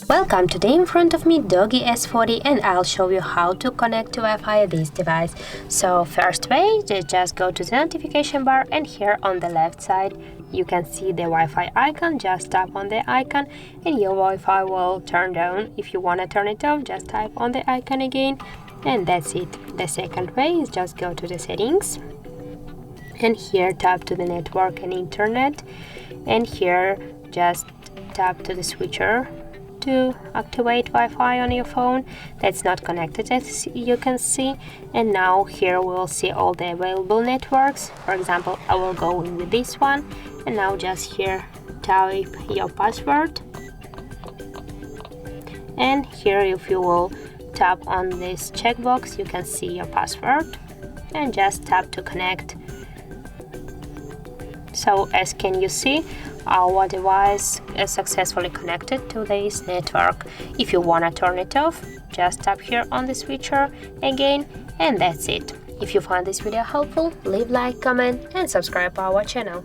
Welcome, today in front of me DOOGEE S40 and I'll show you how to connect to Wi-Fi this device. So first way, just go to the notification bar and here on the left side you can see the Wi-Fi icon. Just tap on the icon and your Wi-Fi will turn on. If you want to turn it off, just tap on the icon again and that's it. The second way is just go to the settings and here tap to the network and internet and here just tap to the switcher to activate Wi-Fi on your phone that's not connected, as you can see. And now here we'll see all the available networks. For example, I will go in with this one and now just here type your password and here if you will tap on this checkbox you can see your password and just tap to connect. So as can you see, our device is successfully connected to this network. If you want to turn it off, just tap here on the switcher again and that's it. If you found this video helpful, leave like, comment and subscribe our channel.